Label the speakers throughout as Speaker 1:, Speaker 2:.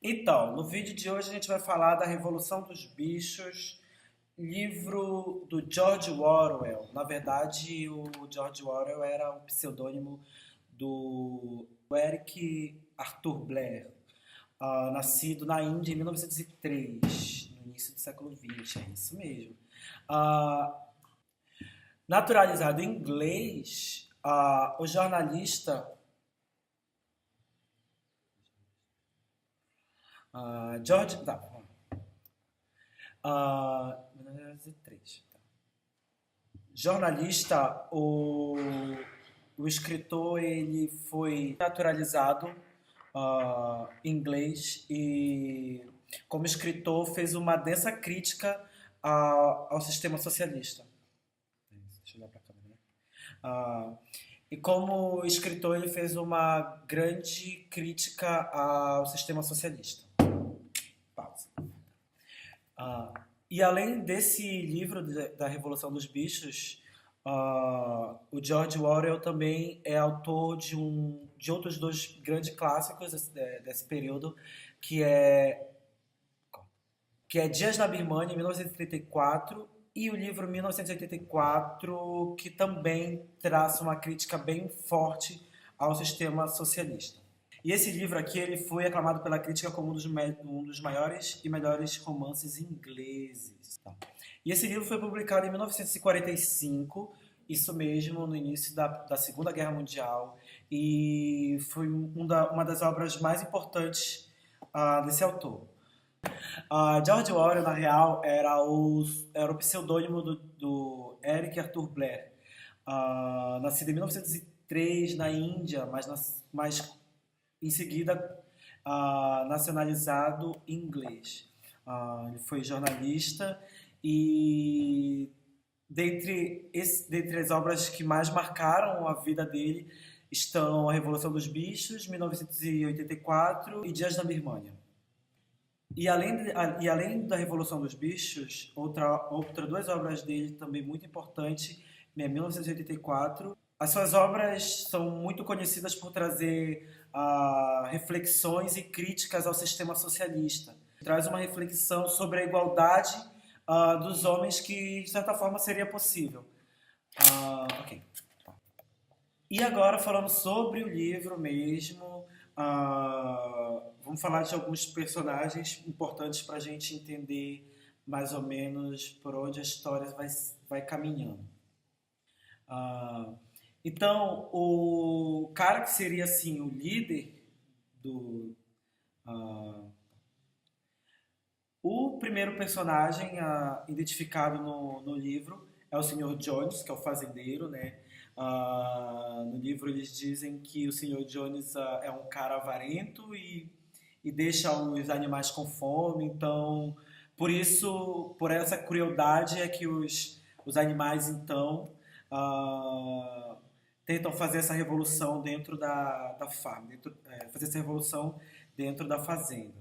Speaker 1: Então, no vídeo de hoje a gente vai falar da Revolução dos Bichos, livro do George Orwell. Na verdade, o George Orwell era um pseudônimo do Eric Arthur Blair, nascido na Índia em 1903, no início do século XX, é isso mesmo. Ah, naturalizado inglês, o jornalista George... Tá, 1903. Jornalista, o escritor ele foi naturalizado inglês e, como escritor, fez uma densa crítica ao sistema socialista. Deixa eu olhar para a câmera, né? Ah, e como escritor, ele fez uma grande crítica ao sistema socialista. Pausa. E além desse livro da Revolução dos Bichos, o George Orwell também é autor de outros dois grandes clássicos desse período, que é, que é Dias na Birmania, em 1934, e o livro 1984, que também traça uma crítica bem forte ao sistema socialista. E esse livro aqui ele foi aclamado pela crítica como um dos maiores e melhores romances ingleses. Tá? E esse livro foi publicado em 1945, isso mesmo, no início da Segunda Guerra Mundial, e foi uma das obras mais importantes desse autor. George Orwell, na real, era o pseudônimo do Eric Arthur Blair, nascido em 1903 na Índia, mas em seguida nacionalizado inglês. Ele foi jornalista e dentre as obras que mais marcaram a vida dele estão A Revolução dos Bichos, 1984 e Dias na Birmania. E além da Revolução dos Bichos, duas obras dele também muito importantes, em 1984. As suas obras são muito conhecidas por trazer reflexões e críticas ao sistema socialista. Traz uma reflexão sobre a igualdade dos homens que, de certa forma, seria possível. Ok. E agora, falando sobre o livro mesmo, vamos falar de alguns personagens importantes para a gente entender mais ou menos por onde a história vai caminhando. Então, o cara que seria assim o líder do. O primeiro personagem identificado no livro é o Sr. Jones, que é o fazendeiro, né? No livro eles dizem que o Sr. Jones é um cara avarento e deixa os animais com fome, então por essa crueldade é que os animais então tentam fazer essa revolução dentro da farm, fazer essa revolução dentro da fazenda.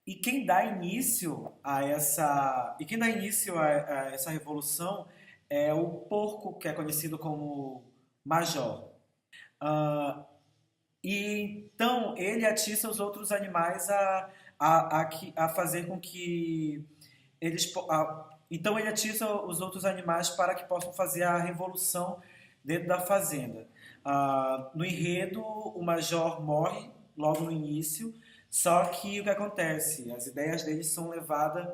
Speaker 1: E quem dá início a essa revolução é o porco, que é conhecido como Major. Ah, e então ele atiça os outros animais a fazer com que então ele atiça os outros animais para que possam fazer a revolução dentro da fazenda. No enredo, o Major morre logo no início, só que o que acontece? As ideias dele são levadas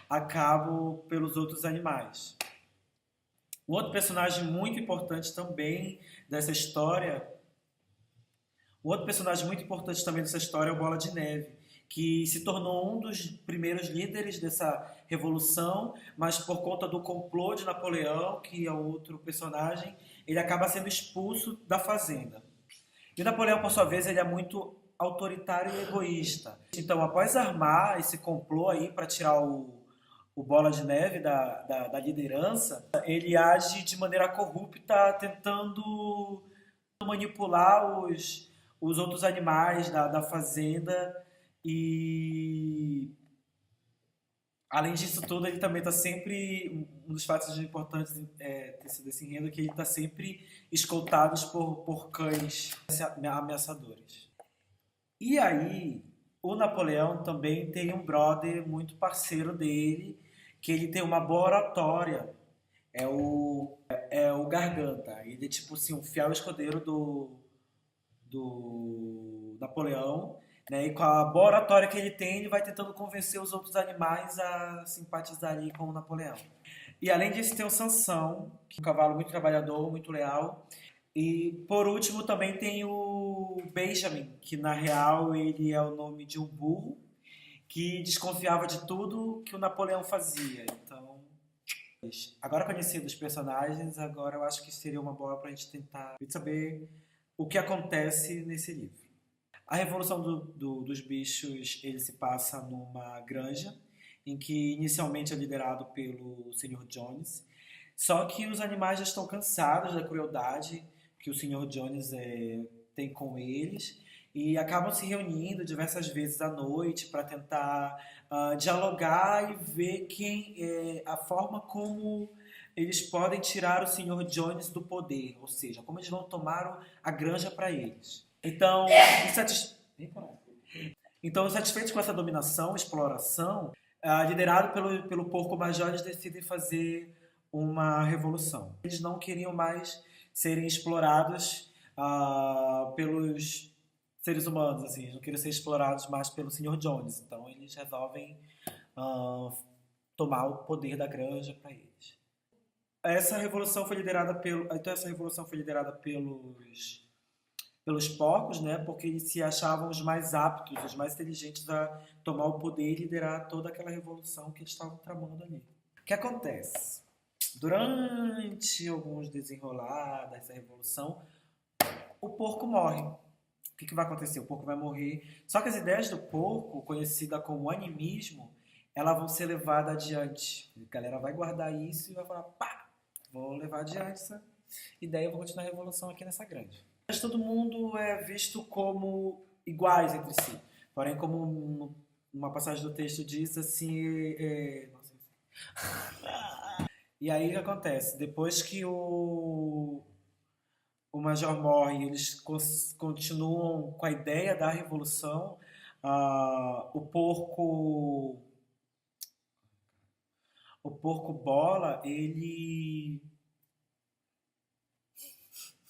Speaker 1: a cabo pelos outros animais. Um outro personagem muito importante também dessa história, um outro personagem muito importante também dessa história é o Bola de Neve, que se tornou um dos primeiros líderes dessa revolução, mas por conta do complô de Napoleão, que é outro personagem, ele acaba sendo expulso da fazenda. E Napoleão, por sua vez, ele é muito autoritário e egoísta. Então, após armar esse complô aí para tirar o Bola de Neve da liderança, ele age de maneira corrupta, tentando manipular os outros animais da fazenda e, além disso tudo, ele também está sempre, um dos fatos importantes desse enredo é que ele está sempre escoltado por cães ameaçadores. E aí, O Napoleão também tem um brother muito parceiro dele, que ele tem uma boa oratória. É o Garganta. Ele é tipo assim, um fiel escudeiro do Napoleão, né? E com a boa oratória que ele tem, ele vai tentando convencer os outros animais a simpatizarem com o Napoleão. E além disso, tem o Sansão, que é um cavalo muito trabalhador, muito leal. E por último também tem o Benjamin, que na real ele é o nome de um burro que desconfiava de tudo que o Napoleão fazia. Então, agora conhecido os personagens, agora eu acho que seria uma boa para a gente tentar saber o que acontece nesse livro. A Revolução dos Bichos, ele se passa numa granja, em que inicialmente é liderado pelo Senhor Jones, só que os animais já estão cansados da crueldade que o Senhor Jones tem com eles e acabam se reunindo diversas vezes à noite para tentar dialogar e ver a forma como eles podem tirar o Senhor Jones do poder, ou seja, como eles não tomaram a granja para eles. Então, satisfeitos com essa dominação, exploração, liderado pelo Porco Major, eles decidem fazer uma revolução. Eles não queriam mais serem explorados pelos seres humanos, assim, eles não queriam ser explorados mais pelo Sr. Jones. Então eles resolvem tomar o poder da granja para eles. Essa revolução foi liderada pelos porcos, né? Porque eles se achavam os mais aptos, os mais inteligentes a tomar o poder e liderar toda aquela revolução que eles estavam tramando ali. O que acontece? Durante alguns desenrolar dessa revolução, o porco morre. O que vai acontecer? O porco vai morrer. Só que as ideias do porco, conhecida como animismo, elas vão ser levadas adiante. A galera vai guardar isso e vai falar, pá, vou levar adiante essa ideia, eu vou continuar a revolução aqui nessa grande. Mas todo mundo é visto como iguais entre si. Porém, como uma passagem do texto diz, assim... E aí o que acontece? Depois que o Major morre, eles continuam com a ideia da revolução. O porco bola, ele...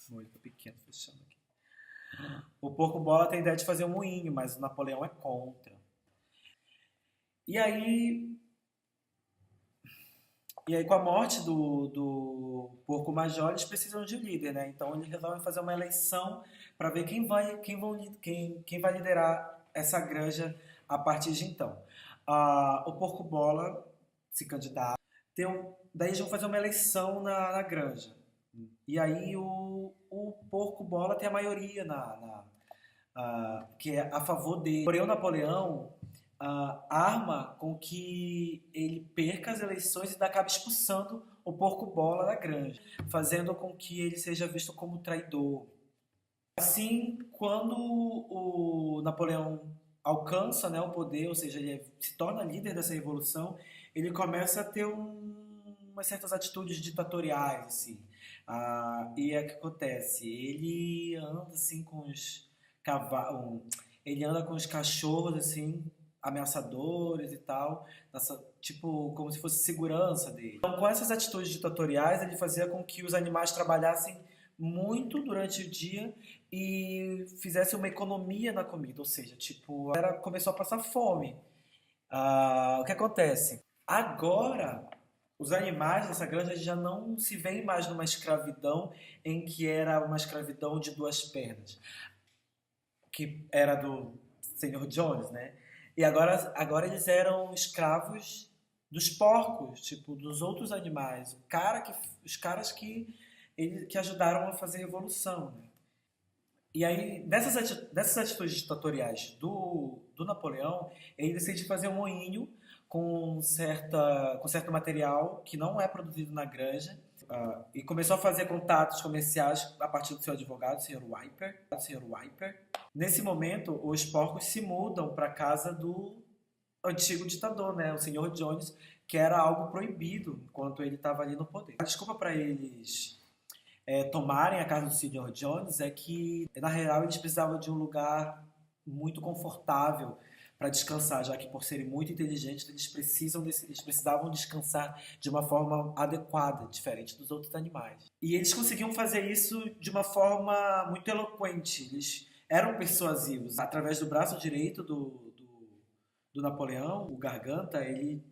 Speaker 1: Muito pequeno, fechando aqui. O porco bola tem a ideia de fazer um moinho, mas o Napoleão é contra. E aí, com a morte do Porco Major, eles precisam de um líder, né? Então eles resolvem fazer uma eleição para ver quem vai liderar essa granja a partir de então. O Porco Bola se candidata. Daí eles vão fazer uma eleição na granja. E aí o Porco Bola tem a maioria que é a favor dele. Porém, o Napoleão arma com que ele perca as eleições e acaba expulsando o Porco Bola da granja, fazendo com que ele seja visto como traidor. Assim, quando o Napoleão alcança, né, o poder, ou seja, ele se torna líder dessa revolução, ele começa a ter umas certas atitudes ditatoriais, assim. E é o que acontece? Ele anda assim com os cavalos, ele anda com os cachorros assim ameaçadores e tal, tipo como se fosse segurança dele. Então, com essas atitudes ditatoriais, ele fazia com que os animais trabalhassem muito durante o dia e fizessem uma economia na comida, ou seja, tipo, começou a passar fome. O que acontece? Agora, os animais dessa granja já não se veem mais numa escravidão em que era uma escravidão de duas pernas, que era do Senhor Jones, né? E agora eles eram escravos dos porcos, tipo, dos outros animais. Os caras que ajudaram a fazer a revolução, né? E aí, dessas atitudes ditatoriais do Napoleão, ele decide fazer um moinho com certo material que não é produzido na granja, e começou a fazer contatos comerciais a partir do seu advogado, o Sr. Wiper. Nesse momento, os porcos se mudam para a casa do antigo ditador, né, o Sr. Jones, que era algo proibido enquanto ele estava ali no poder. A desculpa para eles tomarem a casa do Sr. Jones é que, na real, eles precisavam de um lugar muito confortável para descansar, já que por serem muito inteligentes, eles precisavam descansar de uma forma adequada, diferente dos outros animais. E eles conseguiam fazer isso de uma forma muito eloquente. Eles eram persuasivos. Através do braço direito do Napoleão, o Garganta, ele,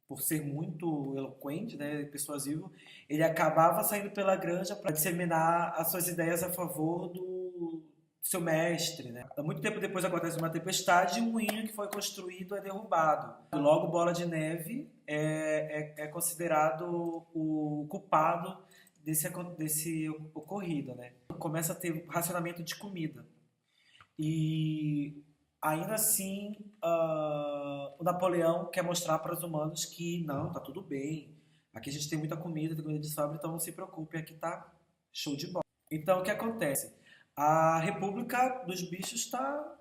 Speaker 1: por ser muito eloquente, né, persuasivo, ele acabava saindo pela granja para disseminar as suas ideias a favor do seu mestre, né? Muito tempo depois acontece uma tempestade e o moinho que foi construído é derrubado. Logo, Bola de Neve é considerado o culpado desse ocorrido, né? Começa a ter racionamento de comida. E ainda assim, o Napoleão quer mostrar para os humanos que não, tá tudo bem. Aqui a gente tem muita comida, tem comida de sobra, então não se preocupe, aqui tá show de bola. Então o que acontece? A República dos Bichos está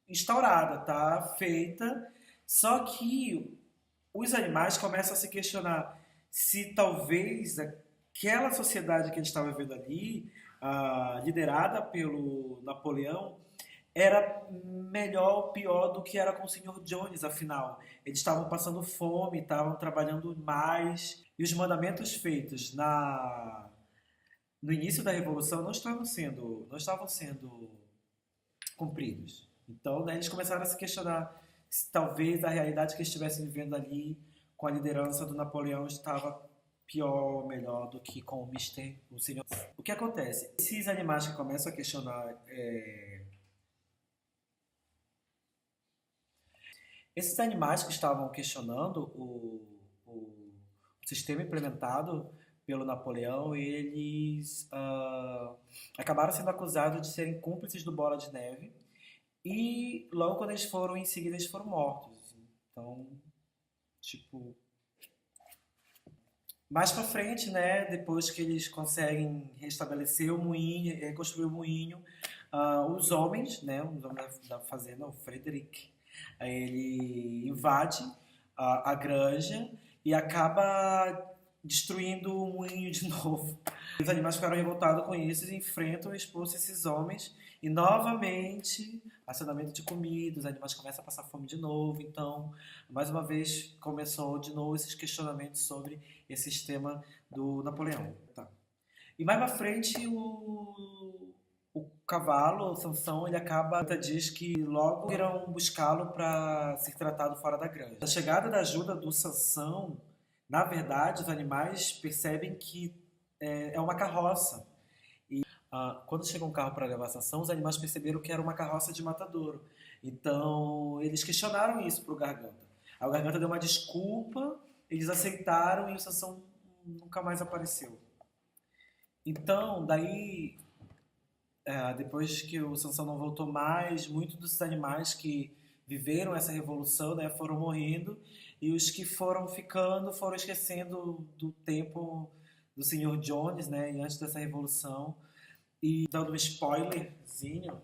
Speaker 1: instaurada, está feita, só que os animais começam a se questionar se talvez aquela sociedade que eles estavam vivendo ali, liderada pelo Napoleão, era melhor ou pior do que era com o Senhor Jones, afinal. Eles estavam passando fome, estavam trabalhando mais, e os mandamentos feitos no início da Revolução não estavam sendo cumpridos. Então, né, eles começaram a se questionar se talvez a realidade que eles estivessem vivendo ali, com a liderança do Napoleão, estava pior ou melhor do que com o Senhor. O que acontece? Esses animais que começam a questionar... Esses animais que estavam questionando o sistema implementado pelo Napoleão, eles acabaram sendo acusados de serem cúmplices do Bola de Neve e logo quando eles foram, em seguida, eles foram mortos. Então, tipo... Mais pra frente, né, depois que eles conseguem restabelecer o moinho, reconstruir o moinho, os homens, né, os homens da fazenda, o Frederic, ele invade a granja e acaba destruindo o moinho de novo. Os animais ficaram revoltados com isso e enfrentam e expulsam esses homens. E novamente, racionamento de comida, os animais começam a passar fome de novo. Então, mais uma vez, começou de novo esses questionamentos sobre esse sistema do Napoleão. Tá. E mais pra frente, o cavalo, o Sansão, ele diz que logo irão buscá-lo para ser tratado fora da granja. A chegada da ajuda do Sansão, na verdade, os animais percebem que é uma carroça. E quando chega um carro para levar a Sansão, os animais perceberam que era uma carroça de matadouro. Então, eles questionaram isso para o Garganta. Aí o Garganta deu uma desculpa, eles aceitaram e o Sansão nunca mais apareceu. Então, daí... depois que o Sansão não voltou mais, muitos dos animais que viveram essa revolução, né, foram morrendo, e os que foram ficando foram esquecendo do tempo do Senhor Jones, né, e antes dessa revolução. E dando um spoilerzinho,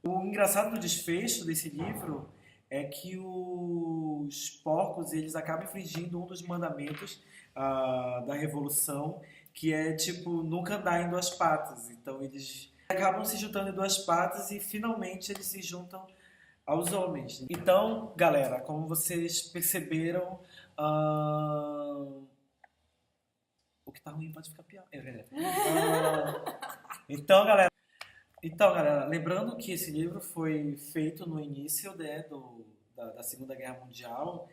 Speaker 1: o engraçado do desfecho desse livro é que os porcos, eles acabam infringindo um dos mandamentos da revolução, que é, tipo, nunca andar em duas patas. Então, eles acabam se juntando em duas patas e, finalmente, eles se juntam aos homens. Então, galera, como vocês perceberam, o que tá ruim pode ficar pior. Então, galera, lembrando que esse livro foi feito no início, né, da Segunda Guerra Mundial,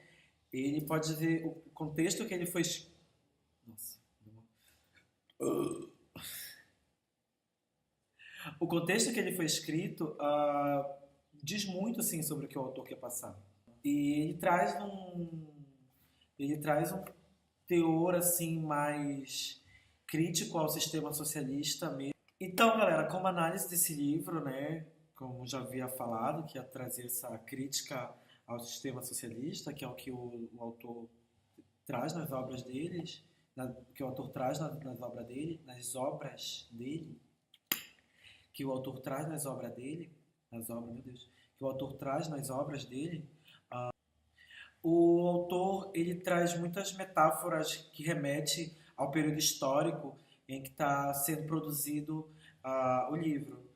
Speaker 1: ele pode ver o contexto que ele foi... Nossa... O contexto que ele foi escrito diz muito, assim, sobre o que o autor quer passar. E ele traz um teor, assim, mais crítico ao sistema socialista mesmo. Então, galera, como análise desse livro, né, como já havia falado, que ia trazer essa crítica ao sistema socialista, que é o que o autor traz nas obras deles, que o autor traz nas obras dele, que o autor traz nas obras dele, que o autor traz nas obras dele, o autor, ele traz muitas metáforas que remetem ao período histórico em que está sendo produzido o livro.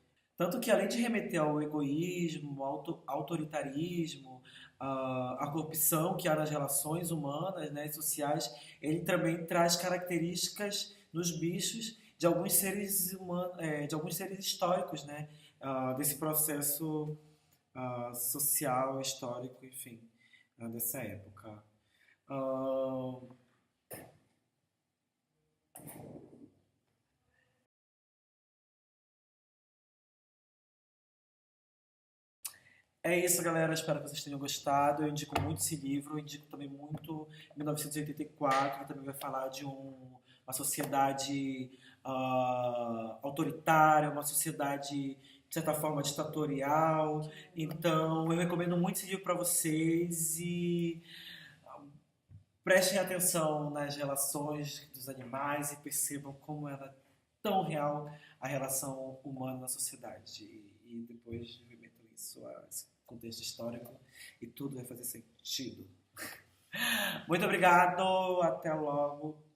Speaker 1: Tanto que, além de remeter ao egoísmo, ao autoritarismo, à corrupção que há nas relações humanas, né, e sociais, ele também traz características nos bichos de alguns seres humanos, de alguns seres históricos, né, desse processo social, histórico, enfim, dessa época. Ah, É isso, galera. Espero que vocês tenham gostado. Eu indico muito esse livro. Eu indico também muito 1984, que também vai falar de uma sociedade autoritária, uma sociedade, de certa forma, ditatorial. Então, eu recomendo muito esse livro para vocês e prestem atenção nas relações dos animais e percebam como ela é tão real a relação humana na sociedade. E depois remetam isso a esse contexto histórico e tudo vai fazer sentido. Muito obrigado, até logo.